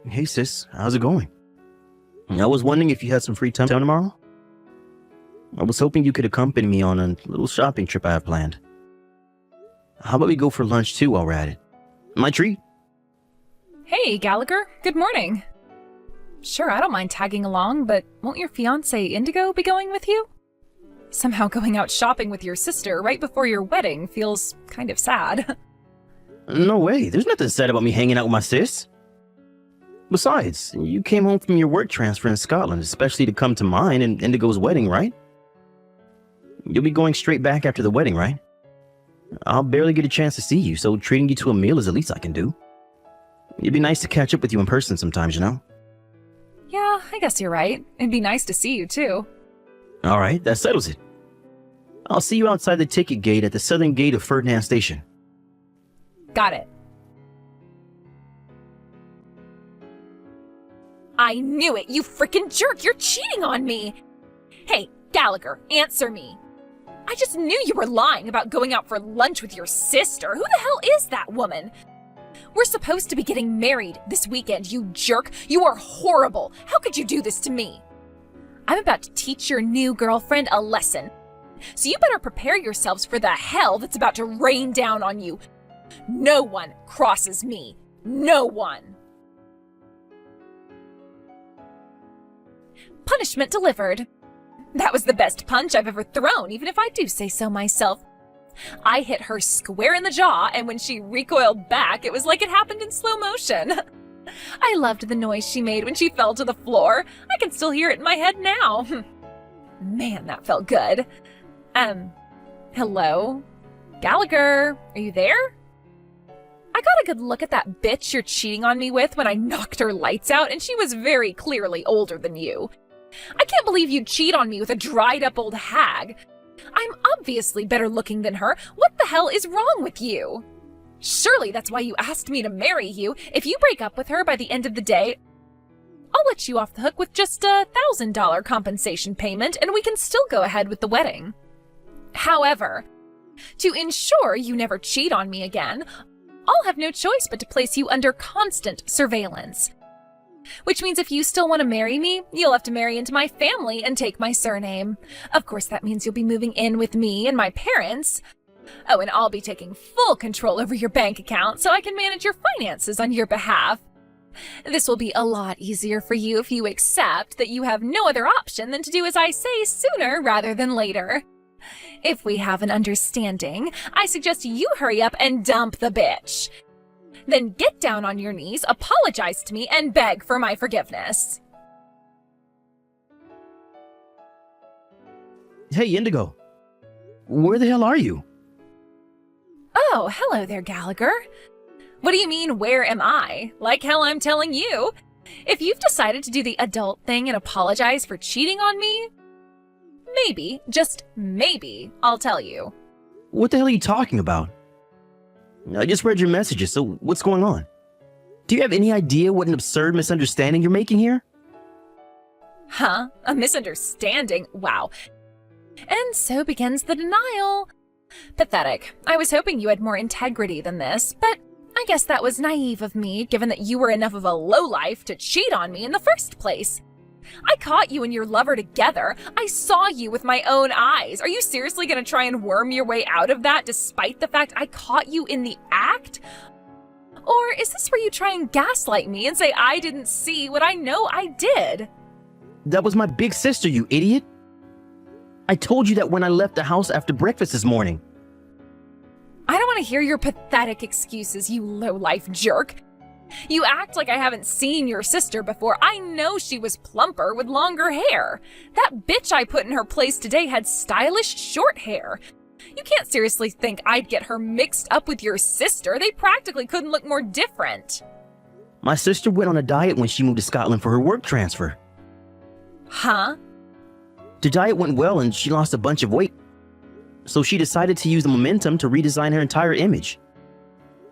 Hey sis, how's it going? I was wondering if you had some free time tomorrow? I was hoping you could accompany me on a little shopping trip I have planned. How about we go for lunch too while we're at it? My treat. Hey, Gallagher. Good morning. Sure, I don't mind tagging along, but won't your fiancé Indigo be going with you? Somehow going out shopping with your sister right before your wedding feels kind of sad. No way, there's nothing sad about me hanging out with my sis. Besides, you came home from your work transfer in Scotland, especially to come to mine and Indigo's wedding, right? You'll be going straight back after the wedding, right? I'll barely get a chance to see you, so treating you to a meal is the least I can do. It'd be nice to catch up with you in person sometimes, you know? Yeah, I guess you're right. It'd be nice to see you, too. Alright, that settles it. I'll see you outside the ticket gate at the southern gate of Ferdinand Station. Got it. I knew it, you frickin' jerk! You're cheating on me! Hey, Gallagher, answer me. I just knew you were lying about going out for lunch with your sister. Who the hell is that woman? We're supposed to be getting married this weekend, you jerk. You are horrible. How could you do this to me? I'm about to teach your new girlfriend a lesson. So you better prepare yourselves for the hell that's about to rain down on you. No one crosses me. No one. Punishment delivered. That was the best punch I've ever thrown, even if I do say so myself. I hit her square in the jaw, and when she recoiled back, it was like it happened in slow motion. I loved the noise she made when she fell to the floor. I can still hear it in my head now. Man, that felt good. Hello? Gallagher, are you there? I got a good look at that bitch you're cheating on me with when I knocked her lights out, and she was very clearly older than you. I can't believe you'd cheat on me with a dried-up old hag. I'm obviously better looking than her. What the hell is wrong with you? Surely that's why you asked me to marry you. If you break up with her by the end of the day, I'll let you off the hook with just a $1,000 compensation payment, and we can still go ahead with the wedding. However, to ensure you never cheat on me again, I'll have no choice but to place you under constant surveillance. Which means if you still want to marry me, you'll have to marry into my family and take my surname. Of course, that means you'll be moving in with me and my parents. Oh, and I'll be taking full control over your bank account so I can manage your finances on your behalf. This will be a lot easier for you if you accept that you have no other option than to do as I say sooner rather than later. If we have an understanding, I suggest you hurry up and dump the bitch. Then get down on your knees, apologize to me, and beg for my forgiveness. Hey, Indigo. Where the hell are you? Oh, hello there, Gallagher. What do you mean, where am I? Like hell I'm telling you. If you've decided to do the adult thing and apologize for cheating on me, maybe, just maybe, I'll tell you. What the hell are you talking about? I just read your messages, so what's going on? Do you have any idea what an absurd misunderstanding you're making here? Huh? A misunderstanding? Wow. And so begins the denial. Pathetic. I was hoping you had more integrity than this, but I guess that was naive of me, given that you were enough of a lowlife to cheat on me in the first place. I caught you and your lover together. I saw you with my own eyes. Are you seriously going to try and worm your way out of that despite the fact I caught you in the act? Or is this where you try and gaslight me and say I didn't see what I know I did? That was my big sister, you idiot. I told you that when I left the house after breakfast this morning. I don't want to hear your pathetic excuses, you low-life jerk. You act like I haven't seen your sister before. I know she was plumper with longer hair. That bitch I put in her place today had stylish short hair. You can't seriously think I'd get her mixed up with your sister. They practically couldn't look more different. My sister went on a diet when she moved to Scotland for her work transfer. Huh? The diet went well and she lost a bunch of weight. So she decided to use the momentum to redesign her entire image.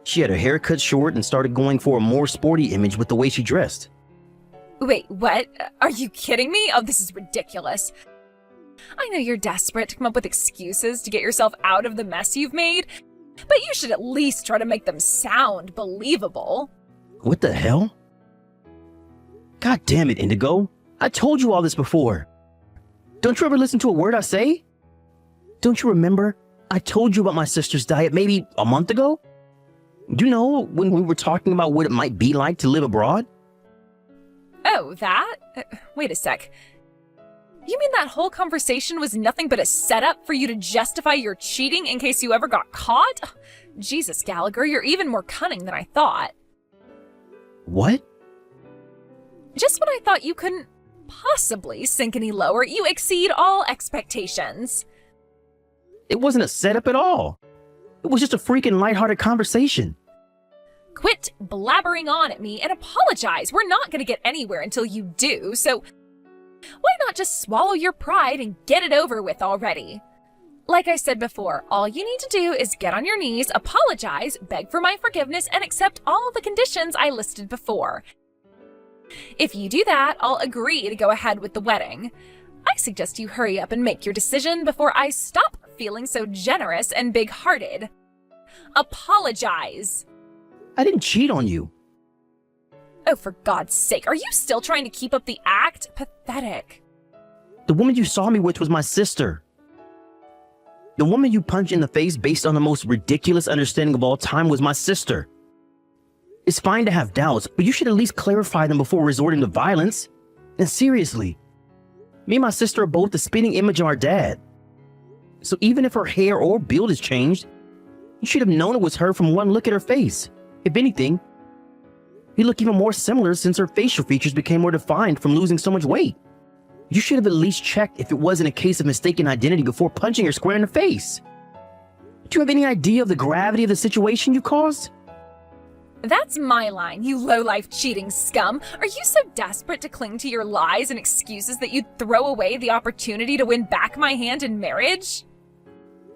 She had her hair cut short and started going for a more sporty image with the way she dressed. Wait, what? Are you kidding me? Oh, this is ridiculous. I know you're desperate to come up with excuses to get yourself out of the mess you've made, but you should at least try to make them sound believable. What the hell? God damn it, Indigo. I told you all this before. Don't you ever listen to a word I say? Don't you remember? I told you about my sister's diet maybe a month ago? Do you know when we were talking about what it might be like to live abroad? Oh, that? Wait a sec. You mean that whole conversation was nothing but a setup for you to justify your cheating in case you ever got caught? Ugh, Jesus, Gallagher, you're even more cunning than I thought. What? Just when I thought you couldn't possibly sink any lower, you exceed all expectations. It wasn't a setup at all. It was just a freaking lighthearted conversation. Quit blabbering on at me and apologize. We're not going to get anywhere until you do, so why not just swallow your pride and get it over with already? Like I said before, all you need to do is get on your knees, apologize, beg for my forgiveness, and accept all the conditions I listed before. If you do that, I'll agree to go ahead with the wedding. I suggest you hurry up and make your decision before I stop feeling so generous and big-hearted. Apologize. I didn't cheat on you. Oh, for God's sake, are you still trying to keep up the act? Pathetic. The woman you saw me with was my sister. The woman you punched in the face based on the most ridiculous understanding of all time was my sister. It's fine to have doubts, but you should at least clarify them before resorting to violence. And seriously, me and my sister are both the spitting image of our dad. So even if her hair or build has changed, you should have known it was her from one look at her face. If anything, you look even more similar since her facial features became more defined from losing so much weight. You should have at least checked if it wasn't a case of mistaken identity before punching her square in the face. Do you have any idea of the gravity of the situation you caused? That's my line, you low-life cheating scum. Are you so desperate to cling to your lies and excuses that you'd throw away the opportunity to win back my hand in marriage?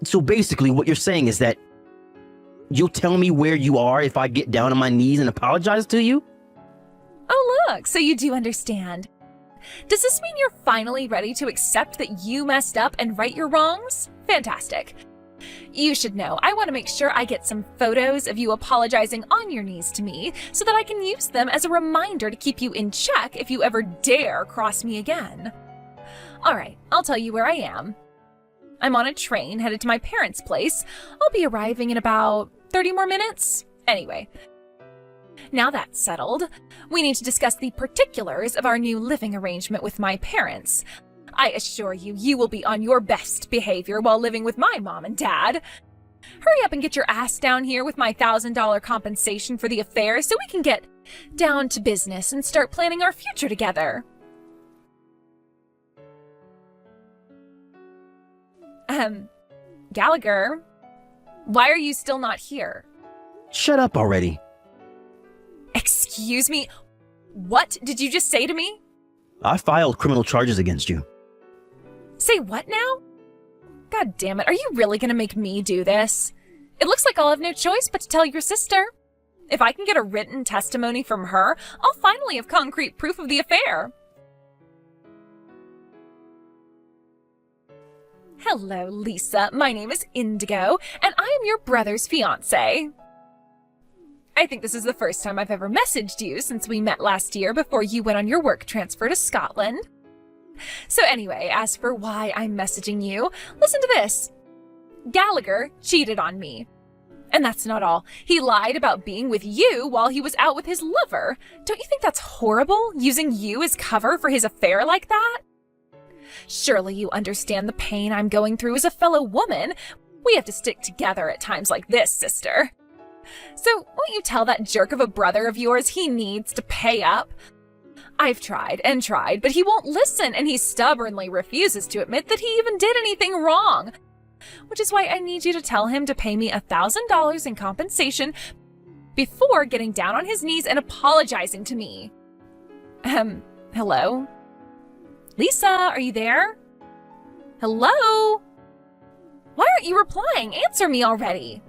So basically what you're saying is that you'll tell me where you are if I get down on my knees and apologize to you? Oh look, so you do understand. Does this mean you're finally ready to accept that you messed up and right your wrongs? Fantastic. You should know, I want to make sure I get some photos of you apologizing on your knees to me so that I can use them as a reminder to keep you in check if you ever dare cross me again. Alright, I'll tell you where I am. I'm on a train headed to my parents' place. I'll be arriving in about 30 more minutes. Anyway, now that's settled, we need to discuss the particulars of our new living arrangement with my parents. I assure you, you will be on your best behavior while living with my mom and dad. Hurry up and get your ass down here with my $1,000 compensation for the affair so we can get down to business and start planning our future together. Gallagher, why are you still not here? Shut up already. Excuse me? What did you just say to me? I filed criminal charges against you. Say what now? God damn it, are you really gonna make me do this? It looks like I'll have no choice but to tell your sister. If I can get a written testimony from her, I'll finally have concrete proof of the affair. Hello, Lisa. My name is Indigo, and I am your brother's fiance. I think this is the first time I've ever messaged you since we met last year before you went on your work transfer to Scotland. So anyway, as for why I'm messaging you, listen to this. Gallagher cheated on me. And that's not all. He lied about being with you while he was out with his lover. Don't you think that's horrible, using you as cover for his affair like that? Surely you understand the pain I'm going through as a fellow woman. We have to stick together at times like this, sister. So won't you tell that jerk of a brother of yours he needs to pay up? I've tried and tried, but he won't listen, and he stubbornly refuses to admit that he even did anything wrong. Which is why I need you to tell him to pay me $1,000 in compensation before getting down on his knees and apologizing to me. Hello? Lisa, are you there? Hello? Why aren't you replying? Answer me already.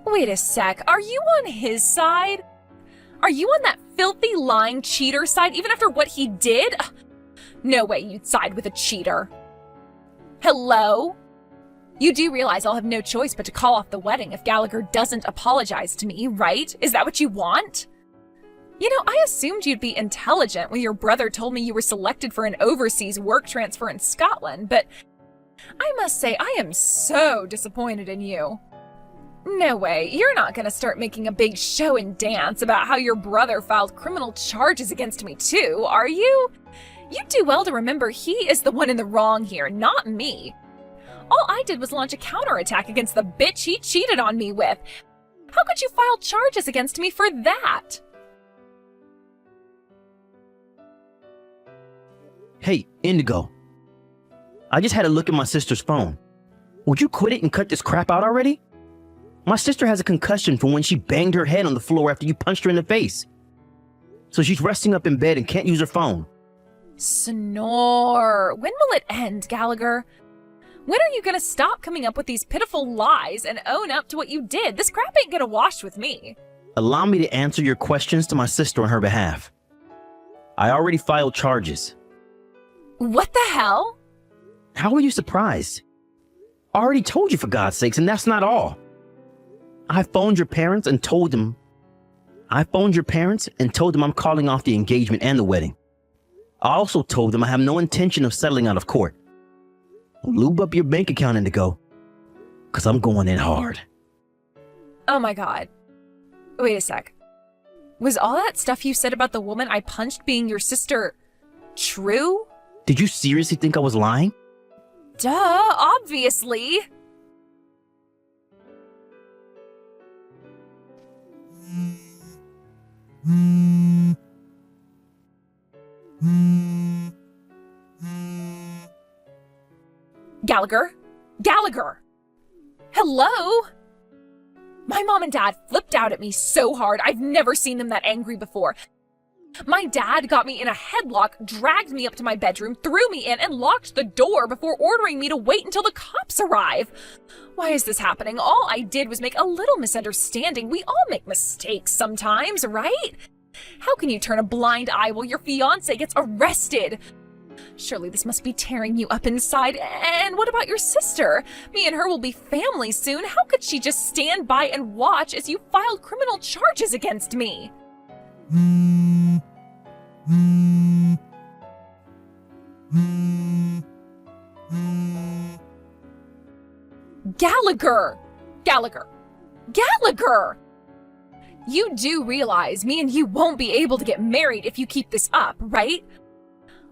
Wait a sec, are you on his side? Are you on that filthy, lying cheater side even after what he did? No way you'd side with a cheater. Hello? You do realize I'll have no choice but to call off the wedding if Gallagher doesn't apologize to me, right? Is that what you want? You know, I assumed you'd be intelligent when your brother told me you were selected for an overseas work transfer in Scotland, but I must say I am so disappointed in you. No way, you're not gonna start making a big show and dance about how your brother filed criminal charges against me too, are you? You do well to remember he is the one in the wrong here, not me. All I did was launch a counterattack against the bitch he cheated on me with. How could you file charges against me for that? Hey, Indigo. I just had a look at my sister's phone. Would you quit it and cut this crap out already? My sister has a concussion from when she banged her head on the floor after you punched her in the face. So she's resting up in bed and can't use her phone. Snore. When will it end, Gallagher? When are you gonna stop coming up with these pitiful lies and own up to what you did? This crap ain't gonna wash with me. Allow me to answer your questions to my sister on her behalf. I already filed charges. What the hell? How are you surprised? I already told you, for God's sakes, and that's not all. I phoned your parents and told them I'm calling off the engagement and the wedding. I also told them I have no intention of settling out of court. Lube up your bank account, Indigo, because I'm going in hard. Oh my God. Wait a sec. Was all that stuff you said about the woman I punched being your sister true? Did you seriously think I was lying? Duh, obviously. Gallagher? Gallagher! Hello? My mom and dad flipped out at me so hard, I've never seen them that angry before. My dad got me in a headlock, dragged me up to my bedroom, threw me in, and locked the door before ordering me to wait until the cops arrive. Why is this happening? All I did was make a little misunderstanding. We all make mistakes sometimes, right? How can you turn a blind eye while your fiancé gets arrested? Surely this must be tearing you up inside. And what about your sister? Me and her will be family soon. How could she just stand by and watch as you filed criminal charges against me? Gallagher! Gallagher! Gallagher! You do realize me and you won't be able to get married if you keep this up, right?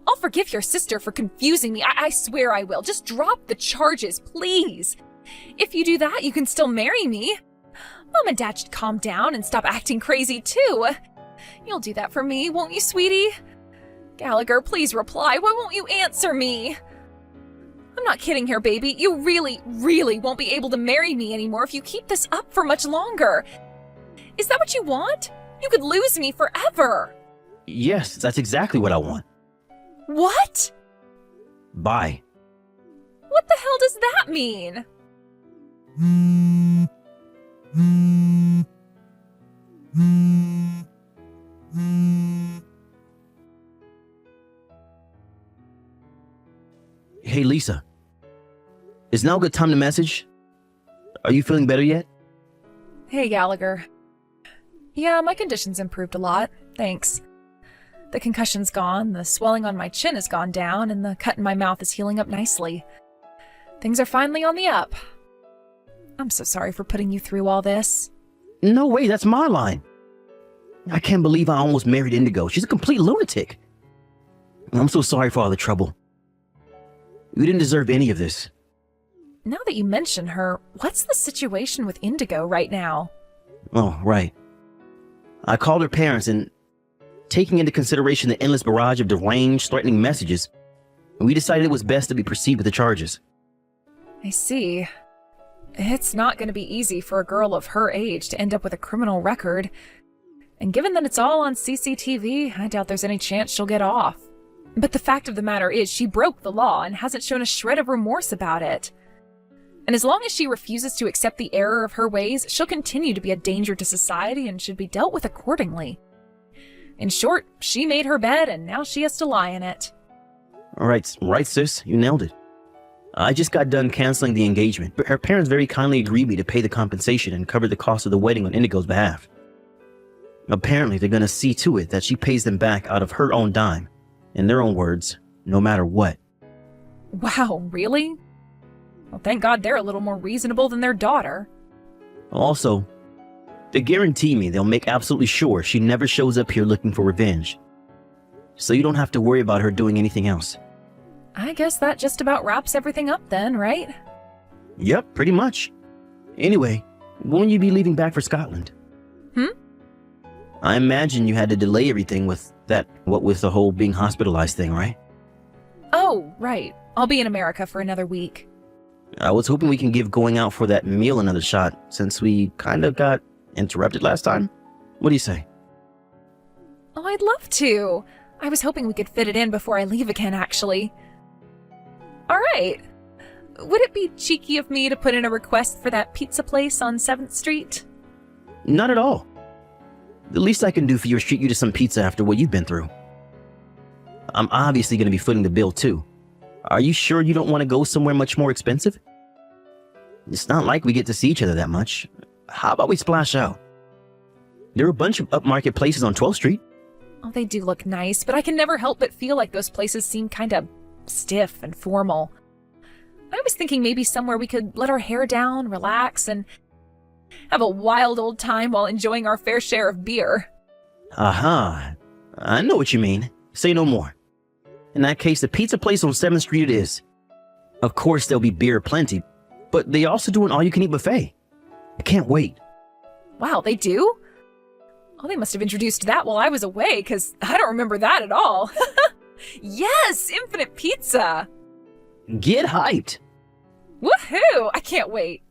I'll forgive your sister for confusing me. I swear I will. Just drop the charges, please. If you do that, you can still marry me. Mom and Dad should calm down and stop acting crazy, too. You'll do that for me, won't you, sweetie? Gallagher, please reply. Why won't you answer me? I'm not kidding here, baby. You really, really won't be able to marry me anymore if you keep this up for much longer. Is that what you want? You could lose me forever. Yes, that's exactly what I want. What? Bye. What the hell does that mean? Hey, Lisa. Is now a good time to message? Are you feeling better yet? Hey, Gallagher. Yeah, my condition's improved a lot, thanks. The concussion's gone, the swelling on my chin has gone down, and the cut in my mouth is healing up nicely. Things are finally on the up. I'm so sorry for putting you through all this. No way, that's my line. I can't believe I almost married Indigo. She's a complete lunatic. I'm so sorry for all the trouble. You didn't deserve any of this. Now that you mention her, what's the situation with Indigo right now? Oh, right. I called her parents and, taking into consideration the endless barrage of deranged, threatening messages, we decided it was best to be proceed with the charges. I see. It's not going to be easy for a girl of her age to end up with a criminal record. And given that it's all on CCTV, I doubt there's any chance she'll get off. But the fact of the matter is she broke the law and hasn't shown a shred of remorse about it. And as long as she refuses to accept the error of her ways, she'll continue to be a danger to society and should be dealt with accordingly. In short, she made her bed and now she has to lie in it. All right, sis, you nailed it. I just got done canceling the engagement, but her parents very kindly agreed me to pay the compensation and cover the cost of the wedding on Indigo's behalf. Apparently, they're gonna see to it that she pays them back out of her own dime. In their own words, no matter what. Wow, really? Well, thank God they're a little more reasonable than their daughter. Also, they guarantee me they'll make absolutely sure she never shows up here looking for revenge. So you don't have to worry about her doing anything else. I guess that just about wraps everything up then, right? Yep, pretty much. Anyway, when will you be leaving back for Scotland? I imagine you had to delay everything with the whole being hospitalized thing, right? Oh, right. I'll be in America for another week. I was hoping we can give going out for that meal another shot since we kind of got interrupted last time. What do you say? Oh, I'd love to. I was hoping we could fit it in before I leave again, actually. All right. Would it be cheeky of me to put in a request for that pizza place on 7th Street? Not at all. The least I can do for you is treat you to some pizza after what you've been through. I'm obviously going to be footing the bill too. Are you sure you don't want to go somewhere much more expensive? It's not like we get to see each other that much. How about we splash out? There are a bunch of upmarket places on 12th Street. Oh, they do look nice, but I can never help but feel like those places seem kind of stiff and formal. I was thinking maybe somewhere we could let our hair down, relax, and have a wild old time while enjoying our fair share of beer. Aha. I know what you mean. Say no more. In that case, the pizza place on 7th Street it is. Of course, there'll be beer plenty, but they also do an all-you-can-eat buffet. I can't wait. Wow, they do? Oh, they must have introduced that while I was away, because I don't remember that at all. Yes, infinite pizza! Get hyped. Woohoo! I can't wait.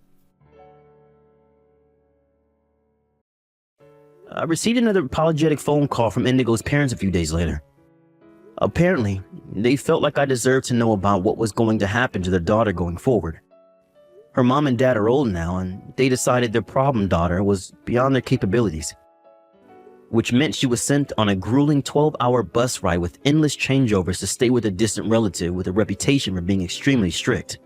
I received another apologetic phone call from Indigo's parents a few days later. Apparently, they felt like I deserved to know about what was going to happen to their daughter going forward. Her mom and dad are old now, and they decided their problem daughter was beyond their capabilities, which meant she was sent on a grueling 12-hour bus ride with endless changeovers to stay with a distant relative with a reputation for being extremely strict.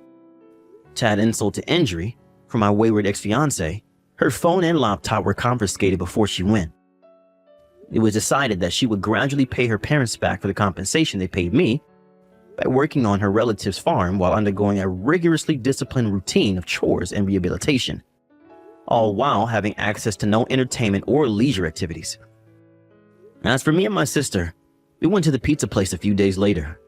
To add insult to injury, for my wayward ex-fiancée, her phone and laptop were confiscated before she went. It was decided that she would gradually pay her parents back for the compensation they paid me by working on her relative's farm while undergoing a rigorously disciplined routine of chores and rehabilitation, all while having access to no entertainment or leisure activities. As for me and my sister, we went to the pizza place a few days later.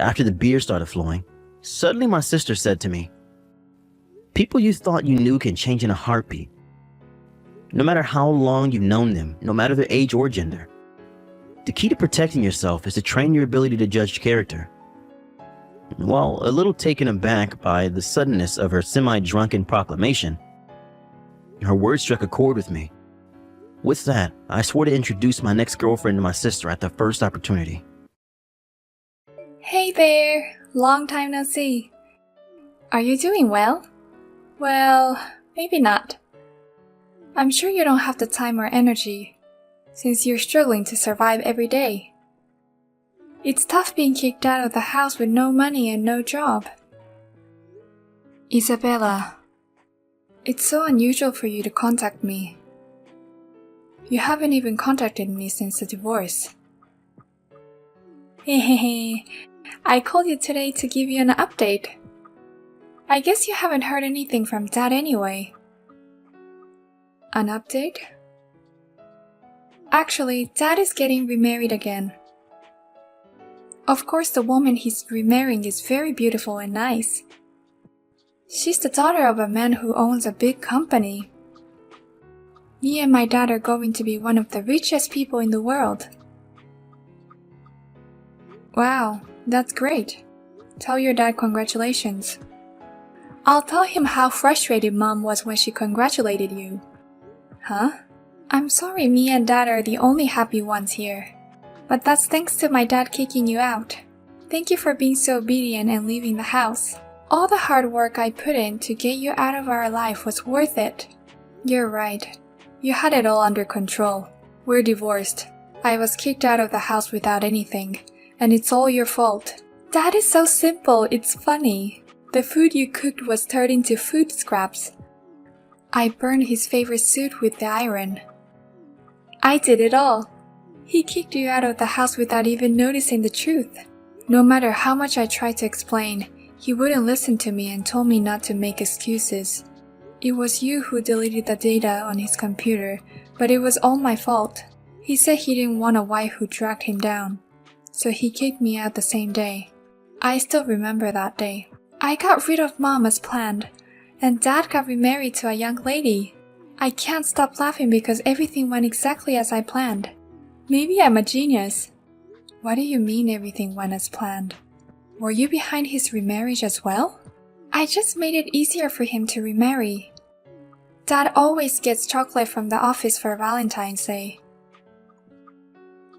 After the beer started flowing, suddenly my sister said to me, "People you thought you knew can change in a heartbeat. No matter how long you've known them, no matter their age or gender. The key to protecting yourself is to train your ability to judge character." While a little taken aback by the suddenness of her semi-drunken proclamation, her words struck a chord with me. With that, I swore to introduce my next girlfriend to my sister at the first opportunity. Hey there! Long time no see. Are you doing well? Well, maybe not. I'm sure you don't have the time or energy, since you're struggling to survive every day. It's tough being kicked out of the house with no money and no job. Isabella, it's so unusual for you to contact me. You haven't even contacted me since the divorce. Hehehe, I called you today to give you an update. I guess you haven't heard anything from Dad anyway. An update? Actually, Dad is getting remarried again. Of course, the woman he's remarrying is very beautiful and nice. She's the daughter of a man who owns a big company. Me and my dad are going to be one of the richest people in the world. Wow, that's great. Tell your dad congratulations. I'll tell him how frustrated Mom was when she congratulated you. Huh? I'm sorry me and Dad are the only happy ones here. But that's thanks to my dad kicking you out. Thank you for being so obedient and leaving the house. All the hard work I put in to get you out of our life was worth it. You're right. You had it all under control. We're divorced. I was kicked out of the house without anything, and it's all your fault. Dad is so simple, it's funny. The food you cooked was turned into food scraps. I burned his favorite suit with the iron. I did it all. He kicked you out of the house without even noticing the truth. No matter how much I tried to explain, he wouldn't listen to me and told me not to make excuses. It was you who deleted the data on his computer, but it was all my fault. He said he didn't want a wife who dragged him down, so he kicked me out the same day. I still remember that day. I got rid of Mom as planned, and Dad got remarried to a young lady. I can't stop laughing because everything went exactly as I planned. Maybe I'm a genius. What do you mean everything went as planned? Were you behind his remarriage as well? I just made it easier for him to remarry. Dad always gets chocolate from the office for Valentine's Day.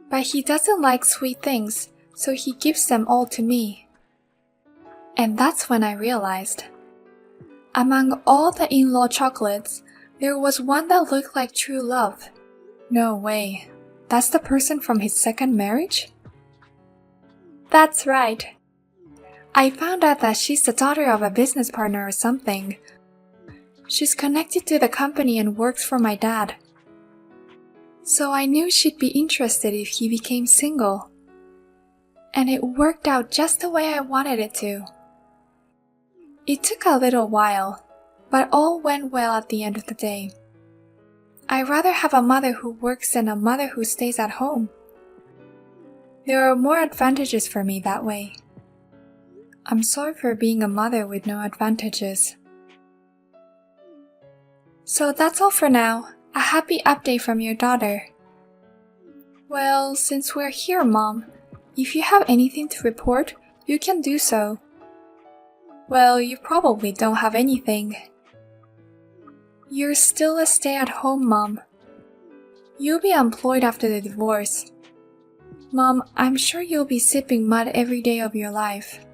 But he doesn't like sweet things, so he gives them all to me. And that's when I realized. Among all the in-law chocolates, there was one that looked like true love. No way. That's the person from his second marriage? That's right. I found out that she's the daughter of a business partner or something. She's connected to the company and works for my dad. So I knew she'd be interested if he became single. And it worked out just the way I wanted it to. It took a little while, but all went well at the end of the day. I'd rather have a mother who works than a mother who stays at home. There are more advantages for me that way. I'm sorry for being a mother with no advantages. So that's all for now. A happy update from your daughter. Well, since we're here, Mom, if you have anything to report, you can do so. Well, you probably don't have anything. You're still a stay-at-home mom. You'll be employed after the divorce. Mom, I'm sure you'll be sipping mud every day of your life.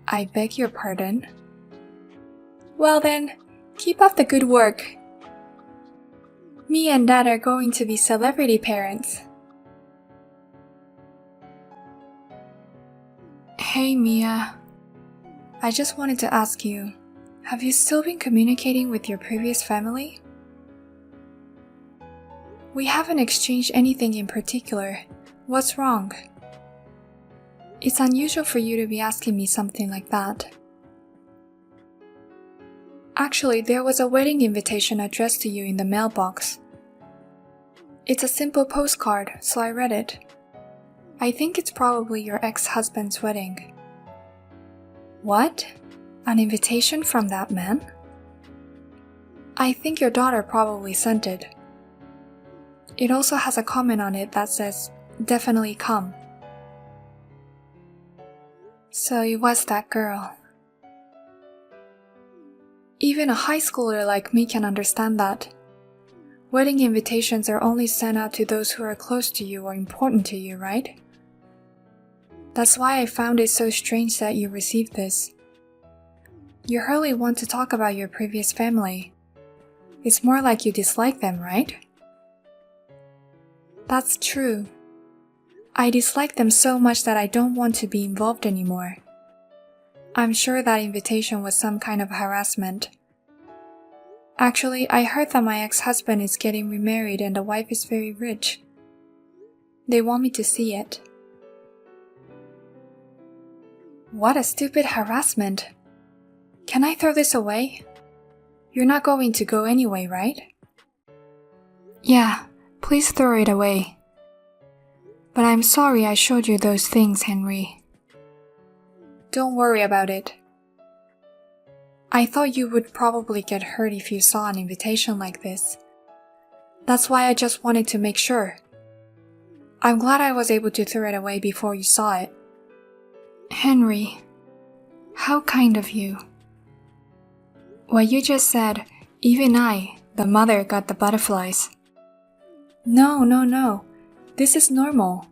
I beg your pardon? Well then, keep up the good work. Me and Dad are going to be celebrity parents. Hey Mia. I just wanted to ask you, have you still been communicating with your previous family? We haven't exchanged anything in particular. What's wrong? It's unusual for you to be asking me something like that. Actually, there was a wedding invitation addressed to you in the mailbox. It's a simple postcard, so I read it. I think it's probably your ex-husband's wedding. What? An invitation from that man? I think your daughter probably sent it. It also has a comment on it that says, "Definitely come." So it was that girl. Even a high schooler like me can understand that. Wedding invitations are only sent out to those who are close to you or important to you, right? That's why I found it so strange that you received this. You hardly want to talk about your previous family. It's more like you dislike them, right? That's true. I dislike them so much that I don't want to be involved anymore. I'm sure that invitation was some kind of harassment. Actually, I heard that my ex-husband is getting remarried and the wife is very rich. They want me to see it. What a stupid harassment. Can I throw this away? You're not going to go anyway, right? Yeah, please throw it away. But I'm sorry I showed you those things, Henry. Don't worry about it. I thought you would probably get hurt if you saw an invitation like this. That's why I just wanted to make sure. I'm glad I was able to throw it away before you saw it. Henry, how kind of you. What you just said, even I, the mother, got the butterflies. No. This is normal.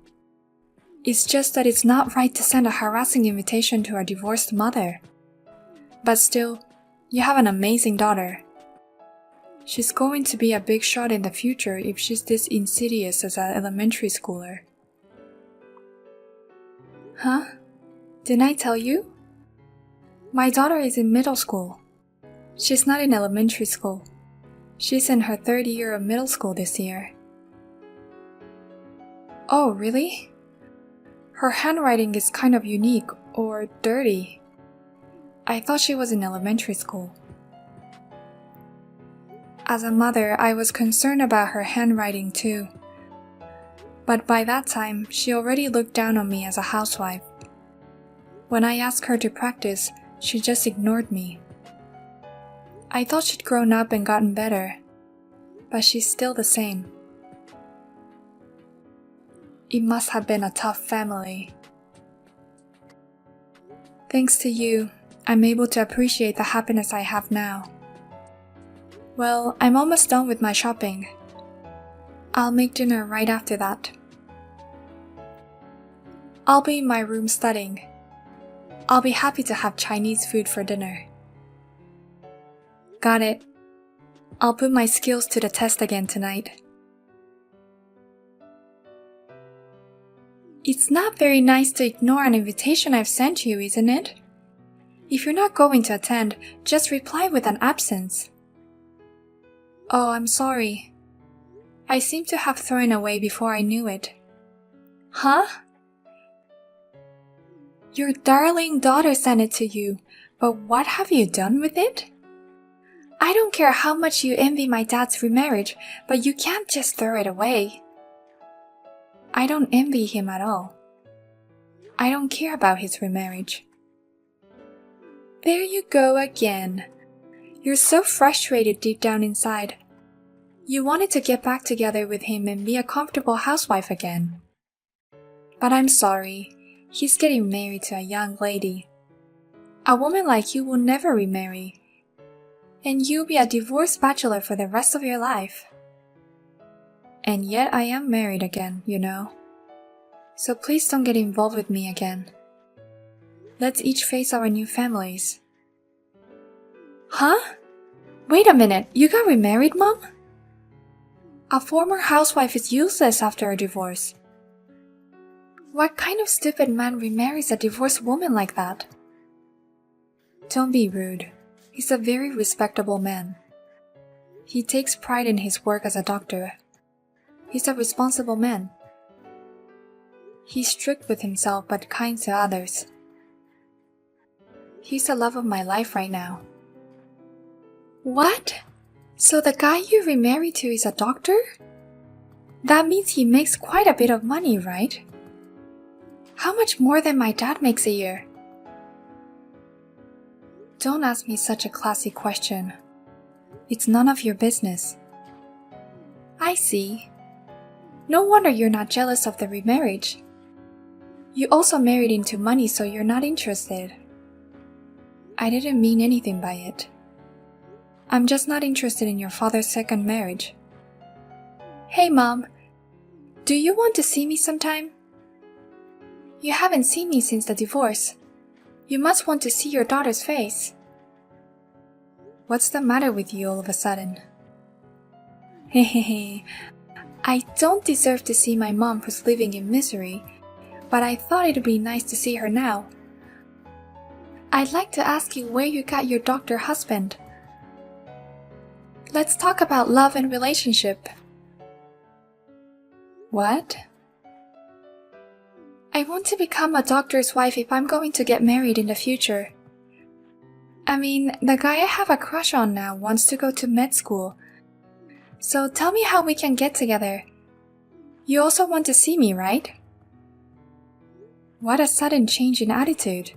It's just that it's not right to send a harassing invitation to a divorced mother. But still, you have an amazing daughter. She's going to be a big shot in the future if she's this insidious as an elementary schooler. Huh? Didn't I tell you? My daughter is in middle school. She's not in elementary school. She's in her third year of middle school this year. Oh, really? Her handwriting is kind of unique, or dirty. I thought she was in elementary school. As a mother, I was concerned about her handwriting too. But by that time, she already looked down on me as a housewife. When I asked her to practice, she just ignored me. I thought she'd grown up and gotten better, but she's still the same. It must have been a tough family. Thanks to you, I'm able to appreciate the happiness I have now. Well, I'm almost done with my shopping. I'll make dinner right after that. I'll be in my room studying. I'll be happy to have Chinese food for dinner. Got it. I'll put my skills to the test again tonight. It's not very nice to ignore an invitation I've sent you, isn't it? If you're not going to attend, just reply with an absence. Oh, I'm sorry. I seem to have thrown away before I knew it. Huh? Your darling daughter sent it to you, but what have you done with it? I don't care how much you envy my dad's remarriage, but you can't just throw it away. I don't envy him at all. I don't care about his remarriage. There you go again. You're so frustrated deep down inside. You wanted to get back together with him and be a comfortable housewife again. But I'm sorry, he's getting married to a young lady. A woman like you will never remarry. And you'll be a divorced bachelor for the rest of your life. And yet I am married again, you know. So please don't get involved with me again. Let's each face our new families. Huh? Wait a minute, you got remarried, Mom? A former housewife is useless after a divorce. What kind of stupid man remarries a divorced woman like that? Don't be rude. He's a very respectable man. He takes pride in his work as a doctor. He's a responsible man. He's strict with himself but kind to others. He's the love of my life right now. What? So the guy you remarried to is a doctor? That means he makes quite a bit of money, right? How much more than my dad makes a year? Don't ask me such a classy question. It's none of your business. I see. No wonder you're not jealous of the remarriage. You also married into money, so you're not interested. I didn't mean anything by it. I'm just not interested in your father's second marriage. Hey, Mom. Do you want to see me sometime? You haven't seen me since the divorce. You must want to see your daughter's face. What's the matter with you all of a sudden? Hehehe. I don't deserve to see my mom who's living in misery, but I thought it'd be nice to see her now. I'd like to ask you where you got your doctor husband. Let's talk about love and relationship. What? I want to become a doctor's wife if I'm going to get married in the future. I mean, the guy I have a crush on now wants to go to med school. So tell me how we can get together. You also want to see me, right? What a sudden change in attitude.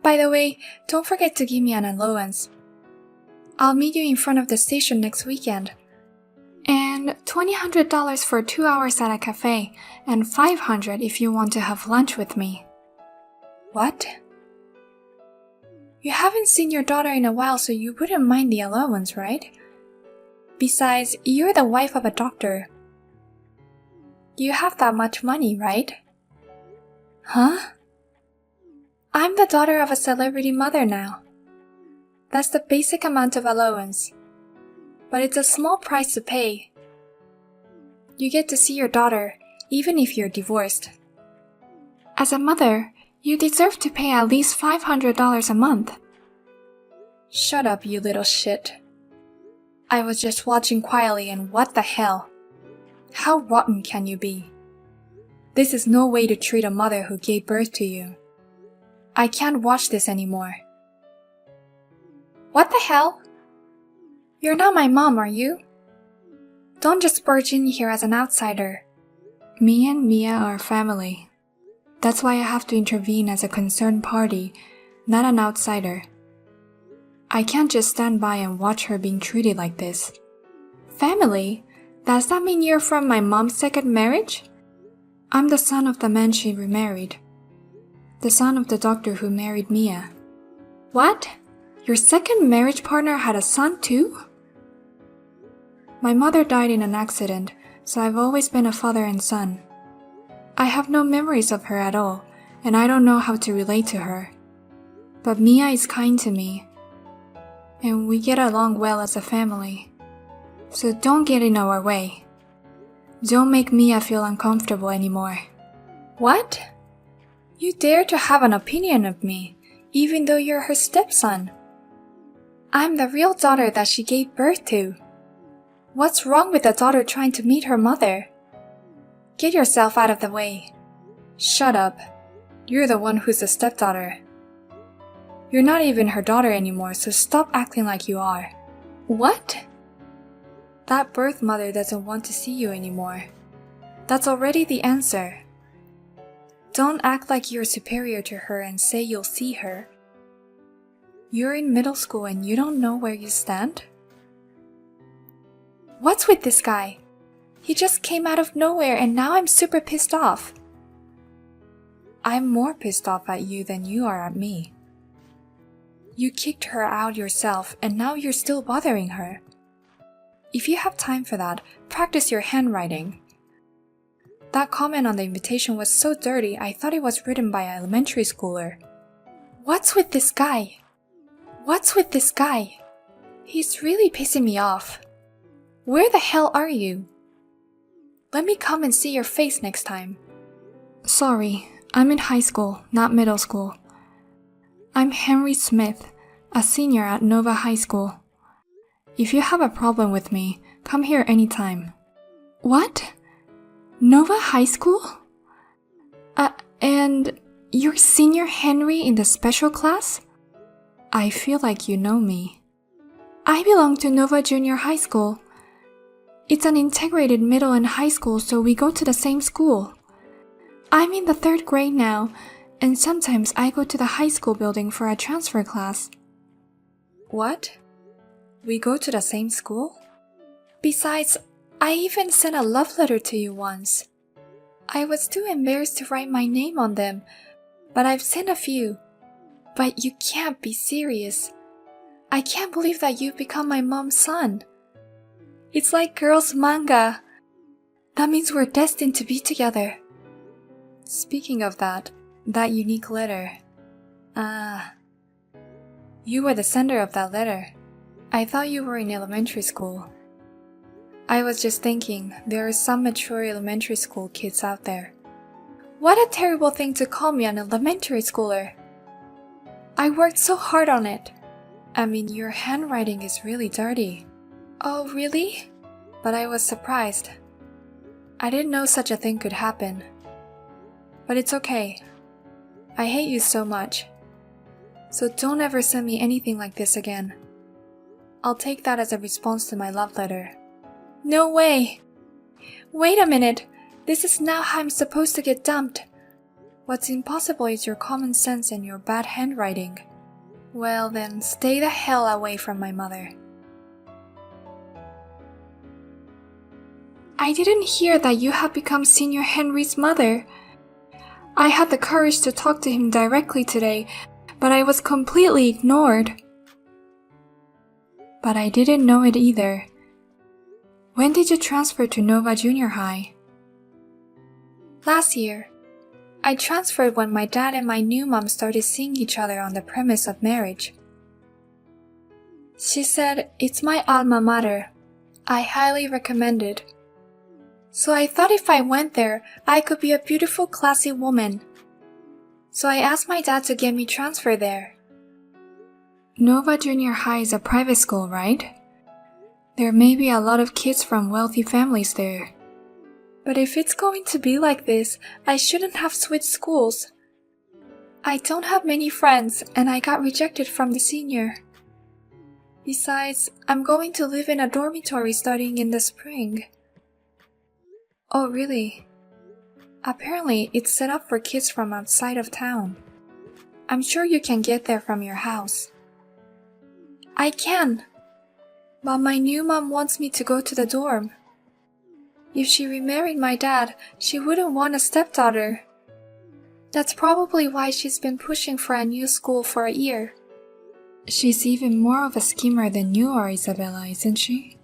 By the way, don't forget to give me an allowance. I'll meet you in front of the station next weekend. And $200 for 2 hours at a cafe, and $500 if you want to have lunch with me. What? You haven't seen your daughter in a while, so you wouldn't mind the allowance, right? Besides, you're the wife of a doctor. You have that much money, right? Huh? I'm the daughter of a celebrity mother now. That's the basic amount of allowance. But it's a small price to pay. You get to see your daughter, even if you're divorced. As a mother, you deserve to pay at least $500 a month. Shut up, you little shit. I was just watching quietly and what the hell? How rotten can you be? This is no way to treat a mother who gave birth to you. I can't watch this anymore. What the hell? You're not my mom, are you? Don't just barge in here as an outsider. Me and Mia are family. That's why I have to intervene as a concerned party, not an outsider. I can't just stand by and watch her being treated like this. Family? Does that mean you're from my mom's second marriage? I'm the son of the man she remarried. The son of the doctor who married Mia. What? Your second marriage partner had a son too? My mother died in an accident, so I've always been a father and son. I have no memories of her at all, and I don't know how to relate to her. But Mia is kind to me, and we get along well as a family. So don't get in our way. Don't make Mia feel uncomfortable anymore. What? You dare to have an opinion of me, even though you're her stepson. I'm the real daughter that she gave birth to. What's wrong with a daughter trying to meet her mother? Get yourself out of the way. Shut up. You're the one who's the stepdaughter. You're not even her daughter anymore, so stop acting like you are. What? That birth mother doesn't want to see you anymore. That's already the answer. Don't act like you're superior to her and say you'll see her. You're in middle school and you don't know where you stand? What's with this guy? He just came out of nowhere and now I'm super pissed off. I'm more pissed off at you than you are at me. You kicked her out yourself and now you're still bothering her. If you have time for that, practice your handwriting. That comment on the invitation was so dirty, I thought it was written by an elementary schooler. What's with this guy? What's with this guy? He's really pissing me off. Where the hell are you? Let me come and see your face next time. Sorry, I'm in high school, not middle school. I'm Henry Smith, a senior at Nova High School. If you have a problem with me, come here anytime. What? Nova High School? And you're senior Henry in the special class? I feel like you know me. I belong to Nova Junior High School. It's an integrated middle and high school, so we go to the same school. I'm in the 3rd grade now, and sometimes I go to the high school building for a transfer class. What? We go to the same school? Besides, I even sent a love letter to you once. I was too embarrassed to write my name on them, but I've sent a few. But you can't be serious. I can't believe that you've become my mom's son. It's like girls' manga. That means we're destined to be together. Speaking of that unique letter. You were the sender of that letter. I thought you were in elementary school. I was just thinking, there are some mature elementary school kids out there. What a terrible thing to call me an elementary schooler. I worked so hard on it. I mean, your handwriting is really dirty. Oh, really? But I was surprised. I didn't know such a thing could happen. But it's okay. I hate you so much. So don't ever send me anything like this again. I'll take that as a response to my love letter. No way! Wait a minute! This is now how I'm supposed to get dumped. What's impossible is your common sense and your bad handwriting. Well then, stay the hell away from my mother. I didn't hear that you have become Senior Henry's mother. I had the courage to talk to him directly today, but I was completely ignored. But I didn't know it either. When did you transfer to Nova Junior High? Last year. I transferred when my dad and my new mom started seeing each other on the premise of marriage. She said, it's my alma mater. I highly recommend it. So I thought if I went there, I could be a beautiful, classy woman. So I asked my dad to get me transferred there. Nova Junior High is a private school, right? There may be a lot of kids from wealthy families there. But if it's going to be like this, I shouldn't have switched schools. I don't have many friends, and I got rejected from the senior. Besides, I'm going to live in a dormitory starting in the spring. Oh, really? Apparently, it's set up for kids from outside of town. I'm sure you can get there from your house. I can, but my new mom wants me to go to the dorm. If she remarried my dad, she wouldn't want a stepdaughter. That's probably why she's been pushing for a new school for a year. She's even more of a schemer than you are, Isabella, isn't she?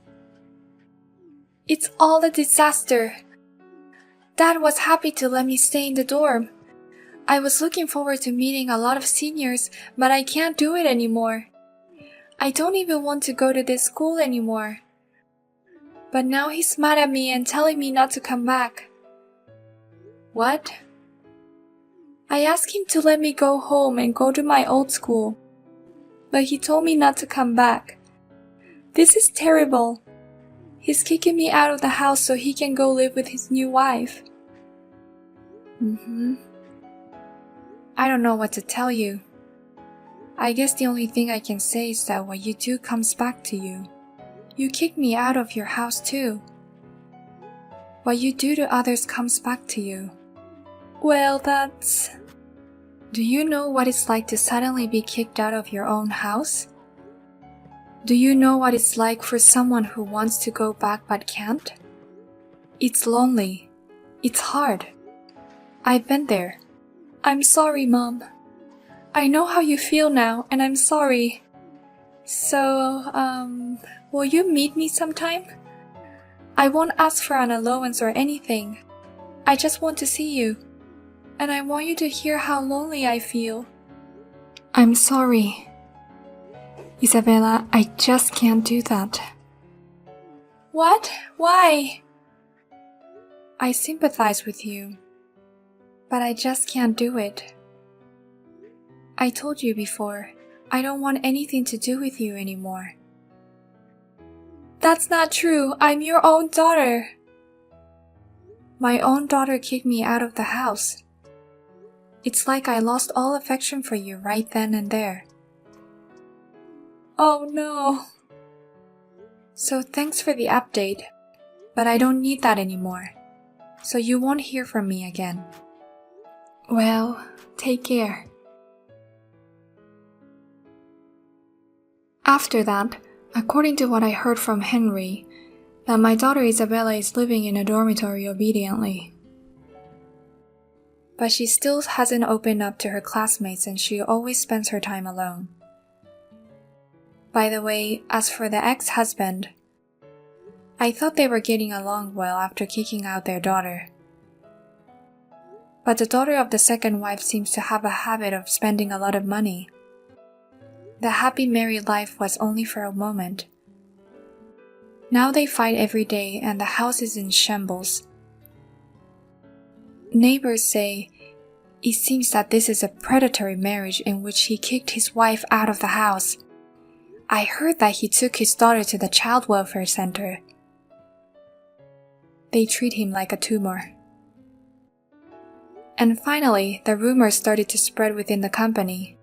It's all a disaster. Dad was happy to let me stay in the dorm. I was looking forward to meeting a lot of seniors, but I can't do it anymore. I don't even want to go to this school anymore. But now he's mad at me and telling me not to come back. What? I asked him to let me go home and go to my old school, but he told me not to come back. This is terrible. He's kicking me out of the house so he can go live with his new wife. I don't know what to tell you. I guess the only thing I can say is that what you do comes back to you. You kicked me out of your house too. What you do to others comes back to you. Well, that's... Do you know what it's like to suddenly be kicked out of your own house? Do you know what it's like for someone who wants to go back but can't? It's lonely. It's hard. I've been there. I'm sorry, Mom. I know how you feel now, and I'm sorry. So, will you meet me sometime? I won't ask for an allowance or anything. I just want to see you. And I want you to hear how lonely I feel. I'm sorry. Isabella, I just can't do that. What? Why? I sympathize with you, but I just can't do it. I told you before, I don't want anything to do with you anymore. That's not true. I'm your own daughter. My own daughter kicked me out of the house. It's like I lost all affection for you right then and there. Oh no. So thanks for the update, but I don't need that anymore. So you won't hear from me again. Well, take care. After that, according to what I heard from Henry, that my daughter Isabella is living in a dormitory obediently. But she still hasn't opened up to her classmates and she always spends her time alone. By the way, as for the ex-husband, I thought they were getting along well after kicking out their daughter. But the daughter of the second wife seems to have a habit of spending a lot of money. The happy married life was only for a moment. Now they fight every day and the house is in shambles. Neighbors say it seems that this is a predatory marriage in which he kicked his wife out of the house. I heard that he took his daughter to the child welfare center. They treat him like a tumor. And finally, the rumors started to spread within the company.